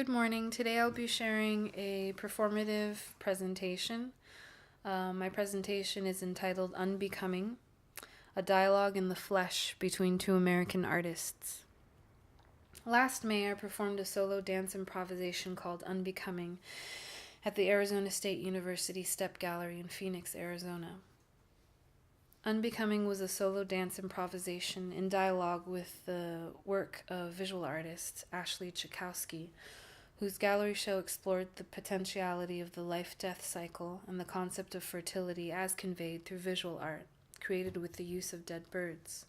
Good morning. Today I'll be sharing a performative presentation. My presentation is entitled Unbecoming, a dialogue in the flesh between two American artists. Last May, I performed a solo dance improvisation called Unbecoming at the Arizona State University Step Gallery in Phoenix, Arizona. Unbecoming was a solo dance improvisation in dialogue with the work of visual artist Ashley Chakowski, whose gallery show explored the potentiality of the life-death cycle and the concept of fertility as conveyed through visual art, created with the use of dead birds.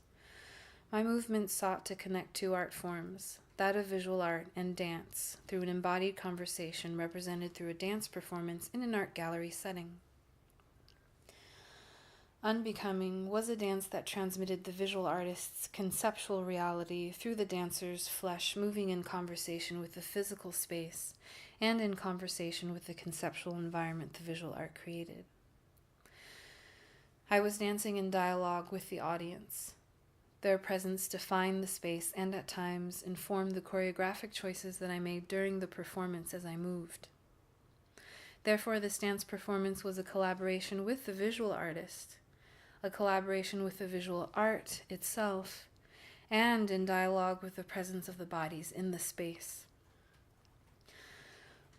My movement sought to connect two art forms, that of visual art and dance, through an embodied conversation represented through a dance performance in an art gallery setting. Unbecoming was a dance that transmitted the visual artist's conceptual reality through the dancer's flesh, moving in conversation with the physical space and in conversation with the conceptual environment the visual art created. I was dancing in dialogue with the audience. Their presence defined the space and at times informed the choreographic choices that I made during the performance as I moved. Therefore, this dance performance was a collaboration with the visual artist, a collaboration with the visual art itself, and in dialogue with the presence of the bodies in the space.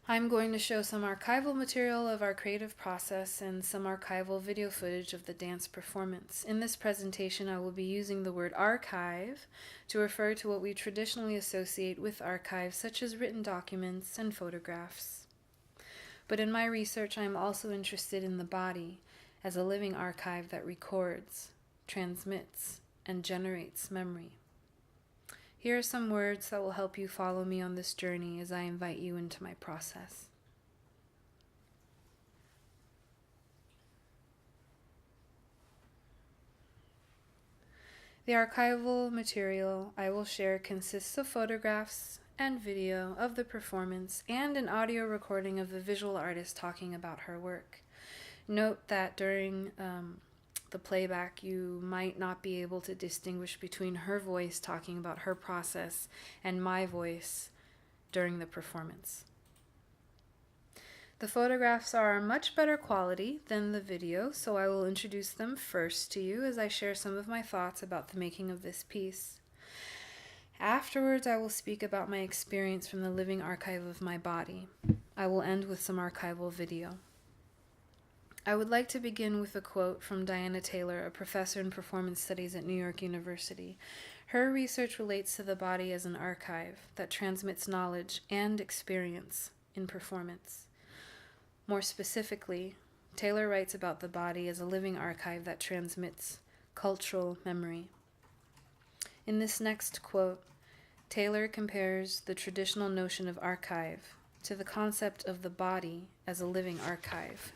I'm going to show some archival material of our creative process and some archival video footage of the dance performance. In this presentation, I will be using the word archive to refer to what we traditionally associate with archives, such as written documents and photographs. But in my research, I am also interested in the body as a living archive that records, transmits, and generates memory. Here are some words that will help you follow me on this journey as I invite you into my process. The archival material I will share consists of photographs and video of the performance and an audio recording of the visual artist talking about her work. Note that during the playback, you might not be able to distinguish between her voice talking about her process and my voice during the performance. The photographs are much better quality than the video, so I will introduce them first to you as I share some of my thoughts about the making of this piece. Afterwards, I will speak about my experience from the living archive of my body. I will end with some archival video. I would like to begin with a quote from Diana Taylor, a professor in performance studies at New York University. Her research relates to the body as an archive that transmits knowledge and experience in performance. More specifically, Taylor writes about the body as a living archive that transmits cultural memory. In this next quote, Taylor compares the traditional notion of archive to the concept of the body as a living archive.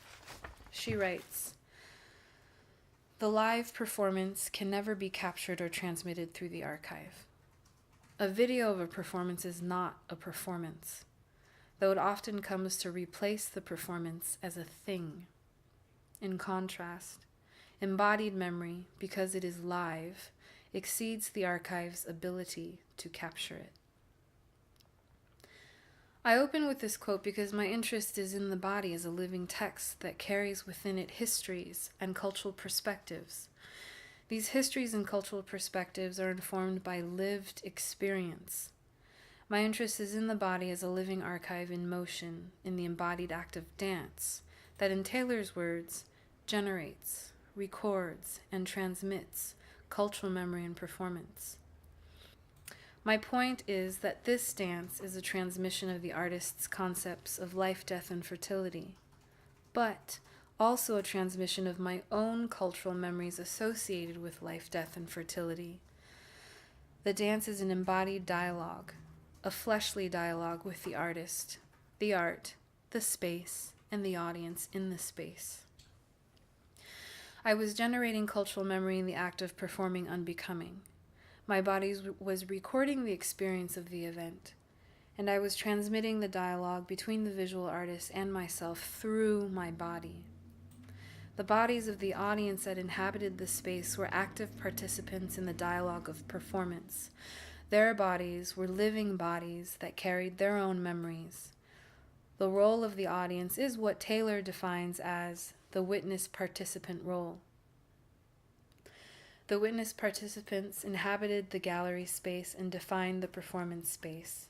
She writes, "The live performance can never be captured or transmitted through the archive. A video of a performance is not a performance, though it often comes to replace the performance as a thing. In contrast, embodied memory, because it is live, exceeds the archive's ability to capture it." I open with this quote because my interest is in the body as a living text that carries within it histories and cultural perspectives. These histories and cultural perspectives are informed by lived experience. My interest is in the body as a living archive in motion, in the embodied act of dance, that in Taylor's words, generates, records, and transmits cultural memory and performance. My point is that this dance is a transmission of the artist's concepts of life, death, and fertility, but also a transmission of my own cultural memories associated with life, death, and fertility. The dance is an embodied dialogue, a fleshly dialogue with the artist, the art, the space, and the audience in the space. I was generating cultural memory in the act of performing Unbecoming. My body was recording the experience of the event, and I was transmitting the dialogue between the visual artist and myself through my body. The bodies of the audience that inhabited the space were active participants in the dialogue of performance. Their bodies were living bodies that carried their own memories. The role of the audience is what Taylor defines as the witness participant role. The witness participants inhabited the gallery space and defined the performance space.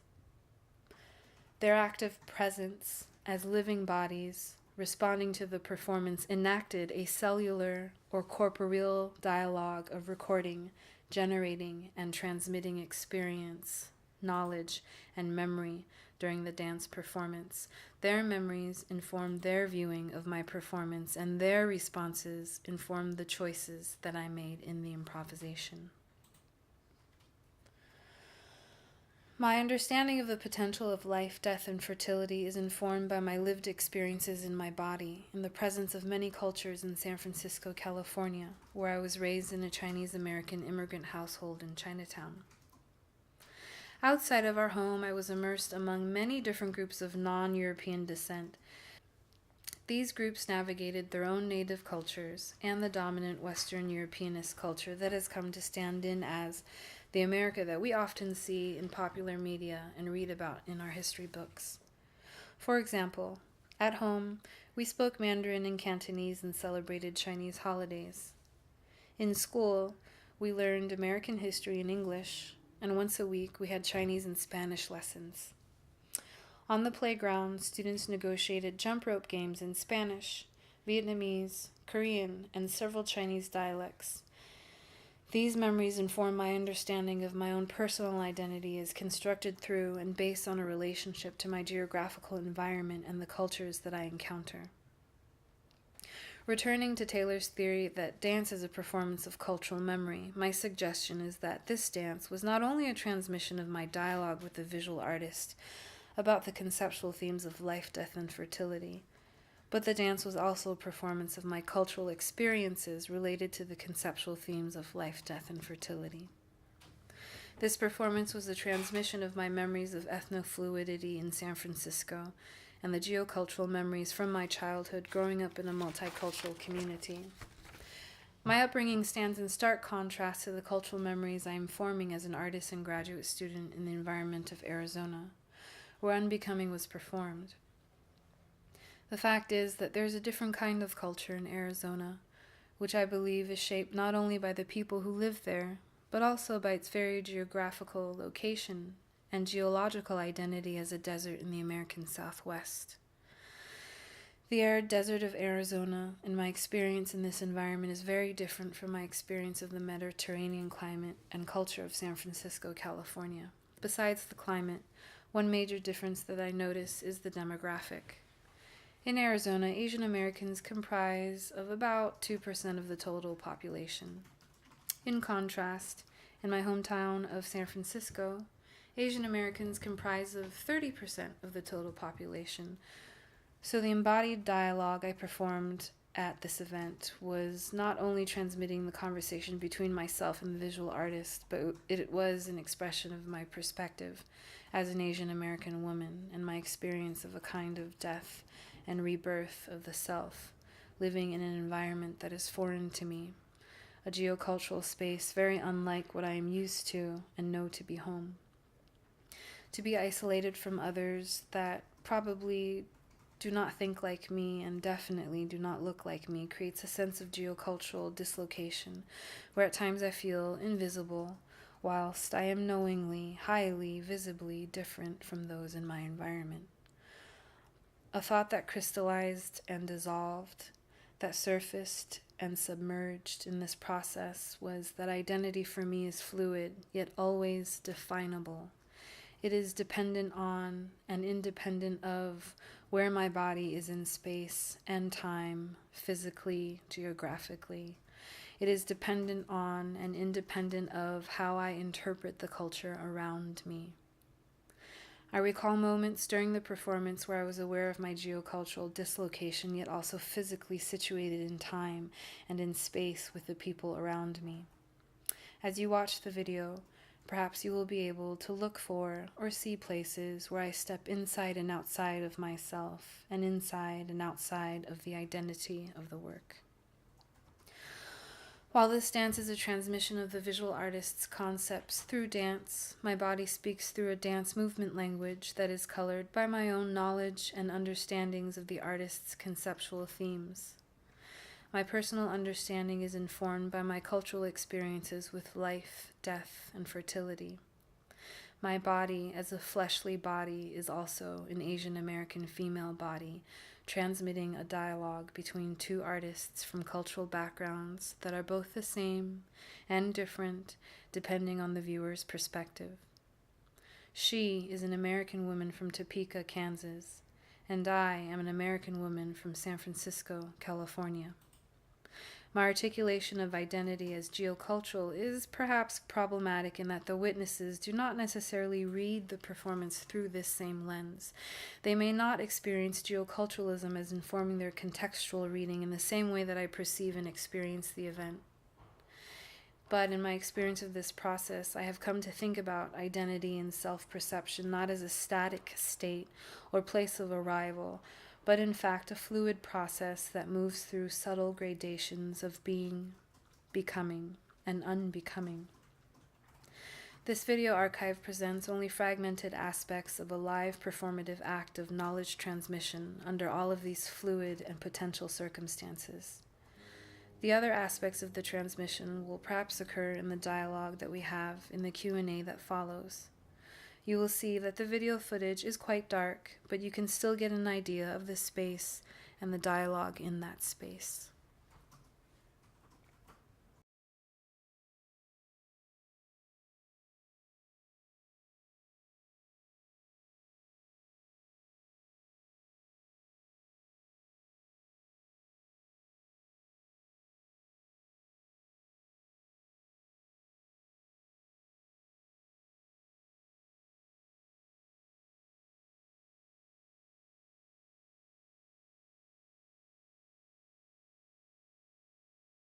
Their active presence as living bodies responding to the performance enacted a cellular or corporeal dialogue of recording, generating, and transmitting experience, knowledge, and memory during the dance performance. Their memories informed their viewing of my performance, and their responses informed the choices that I made in the improvisation. My understanding of the potential of life, death, and fertility is informed by my lived experiences in my body, in the presence of many cultures in San Francisco, California, where I was raised in a Chinese-American immigrant household in Chinatown. Outside of our home, I was immersed among many different groups of non-European descent. These groups navigated their own native cultures and the dominant Western Europeanist culture that has come to stand in as the America that we often see in popular media and read about in our history books. For example, at home, we spoke Mandarin and Cantonese and celebrated Chinese holidays. In school, we learned American history in English, and once a week we had Chinese and Spanish lessons. On the playground, students negotiated jump rope games in Spanish, Vietnamese, Korean, and several Chinese dialects. These memories inform my understanding of my own personal identity as constructed through and based on a relationship to my geographical environment and the cultures that I encounter. Returning to Taylor's theory that dance is a performance of cultural memory, my suggestion is that this dance was not only a transmission of my dialogue with the visual artist about the conceptual themes of life, death, and fertility, but the dance was also a performance of my cultural experiences related to the conceptual themes of life, death, and fertility. This performance was a transmission of my memories of ethnofluidity in San Francisco and the geocultural memories from my childhood growing up in a multicultural community. My upbringing stands in stark contrast to the cultural memories I am forming as an artist and graduate student in the environment of Arizona, where Unbecoming was performed. The fact is that there's a different kind of culture in Arizona, which I believe is shaped not only by the people who live there, but also by its very geographical location and geological identity as a desert in the American Southwest. The arid desert of Arizona, and my experience in this environment, is very different from my experience of the Mediterranean climate and culture of San Francisco, California. Besides the climate, one major difference that I notice is the demographic. In Arizona, Asian Americans comprise of about 2% of the total population. In contrast, in my hometown of San Francisco, Asian Americans comprise of 30% of the total population. So the embodied dialogue I performed at this event was not only transmitting the conversation between myself and the visual artist, but it was an expression of my perspective as an Asian American woman and my experience of a kind of death and rebirth of the self, living in an environment that is foreign to me, a geocultural space very unlike what I am used to and know to be home. To be isolated from others that probably do not think like me and definitely do not look like me creates a sense of geocultural dislocation, where at times I feel invisible, whilst I am knowingly, highly, visibly different from those in my environment. A thought that crystallized and dissolved, that surfaced and submerged in this process was that identity for me is fluid, yet always definable. It is dependent on and independent of where my body is in space and time, physically, geographically. It is dependent on and independent of how I interpret the culture around me. I recall moments during the performance where I was aware of my geocultural dislocation, yet also physically situated in time and in space with the people around me. As you watch the video, perhaps you will be able to look for or see places where I step inside and outside of myself, and inside and outside of the identity of the work. While this dance is a transmission of the visual artist's concepts through dance, my body speaks through a dance movement language that is colored by my own knowledge and understandings of the artist's conceptual themes. My personal understanding is informed by my cultural experiences with life, death, and fertility. My body, as a fleshly body, is also an Asian American female body, transmitting a dialogue between two artists from cultural backgrounds that are both the same and different depending on the viewer's perspective. She is an American woman from Topeka, Kansas, and I am an American woman from San Francisco, California. My articulation of identity as geocultural is perhaps problematic in that the witnesses do not necessarily read the performance through this same lens. They may not experience geoculturalism as informing their contextual reading in the same way that I perceive and experience the event. But in my experience of this process, I have come to think about identity and self-perception not as a static state or place of arrival, but in fact a fluid process that moves through subtle gradations of being, becoming, and unbecoming. This video archive presents only fragmented aspects of a live performative act of knowledge transmission under all of these fluid and potential circumstances. The other aspects of the transmission will perhaps occur in the dialogue that we have in the Q&A that follows. You will see that the video footage is quite dark, but you can still get an idea of the space and the dialogue in that space.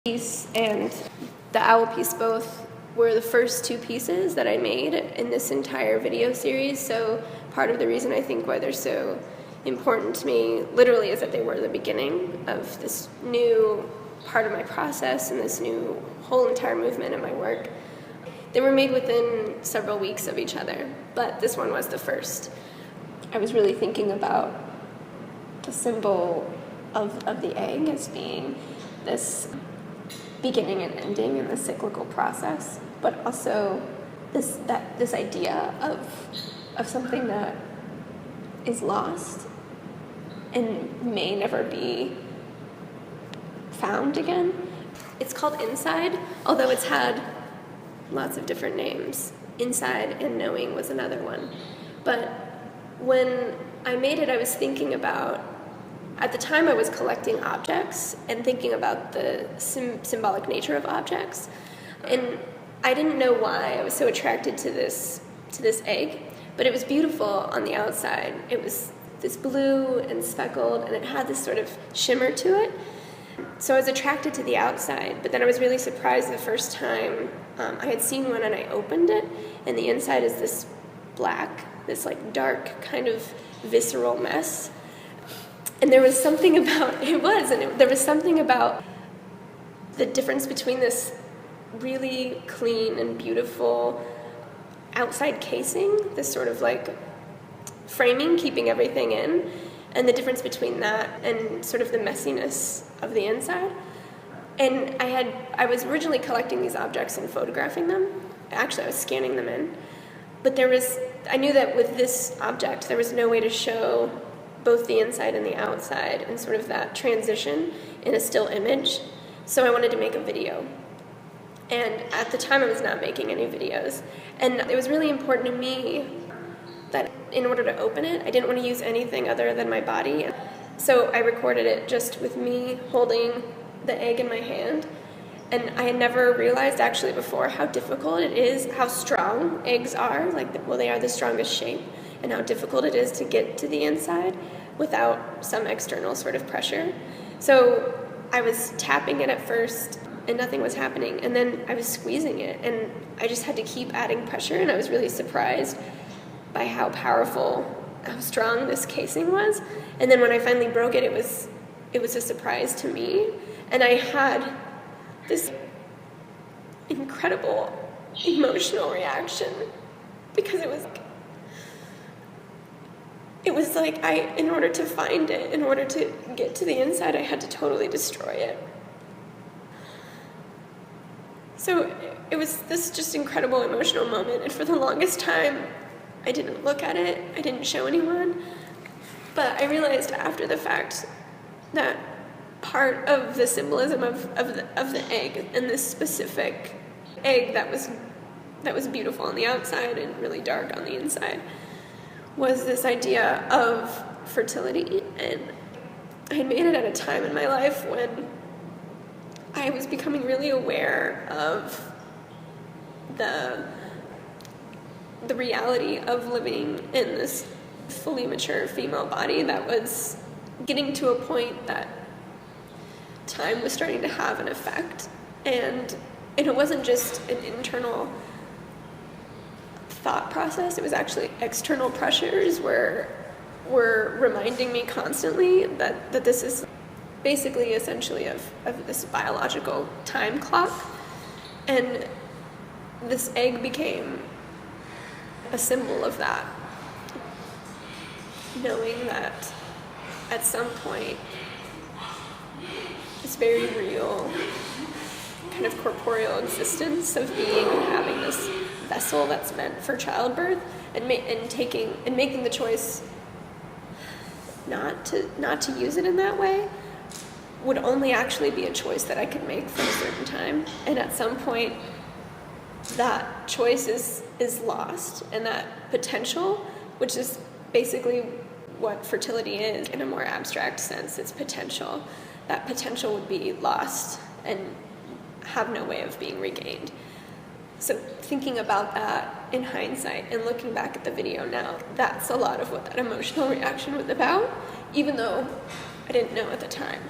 Piece and the owl piece both were the first two pieces that I made in this entire video series, so part of the reason I think why they're so important to me literally is that they were the beginning of this new part of my process and this new whole entire movement in my work. They were made within several weeks of each other, but this one was the first. I was really thinking about the symbol of the egg as being this beginning and ending in the cyclical process, but also this idea of something that is lost and may never be found again. It's called Inside, although it's had lots of different names. Inside and Knowing was another one. But when I made it, I was thinking about, at the time I was collecting objects and thinking about the symbolic nature of objects, and I didn't know why I was so attracted to this egg, but it was beautiful on the outside. It was this blue and speckled, and it had this sort of shimmer to it. So I was attracted to the outside, but then I was really surprised the first time I had seen one and I opened it, and the inside is this black, this like dark kind of visceral mess. And there was something about, there was something about the difference between this really clean and beautiful outside casing, this sort of like framing, keeping everything in, and the difference between that and sort of the messiness of the inside. And I was originally collecting these objects and photographing them. Actually, I was scanning them in. But I knew that with this object, there was no way to show both the inside and the outside and sort of that transition in a still image. So I wanted to make a video. And at the time I was not making any videos. And it was really important to me that in order to open it, I didn't want to use anything other than my body. So I recorded it just with me holding the egg in my hand. And I had never realized actually before how difficult it is, how strong eggs are, they are the strongest shape, and how difficult it is to get to the inside without some external sort of pressure. So I was tapping it at first and nothing was happening, and then I was squeezing it and I just had to keep adding pressure, and I was really surprised by how powerful, how strong this casing was. And then when I finally broke it, it was a surprise to me, and I had this incredible emotional reaction, because it was like in order to find it, in order to get to the inside, I had to totally destroy it. So it was this just incredible emotional moment, and for the longest time, I didn't look at it, I didn't show anyone, but I realized after the fact that part of the symbolism of the egg, and this specific egg that was beautiful on the outside and really dark on the inside, was this idea of fertility. And I had made it at a time in my life when I was becoming really aware of the reality of living in this fully mature female body that was getting to a point that time was starting to have an effect. And it wasn't just an internal thought process, it was actually external pressures were reminding me constantly that this is basically essentially of this biological time clock. And this egg became a symbol of that, knowing that at some point this very real kind of corporeal existence of being and having this vessel that's meant for childbirth, and making the choice not to use it in that way would only actually be a choice that I could make for a certain time. And at some point that choice is lost, and that potential, which is basically what fertility is in a more abstract sense, it's potential, that potential would be lost and have no way of being regained. So thinking about that in hindsight and looking back at the video now, that's a lot of what that emotional reaction was about, even though I didn't know at the time.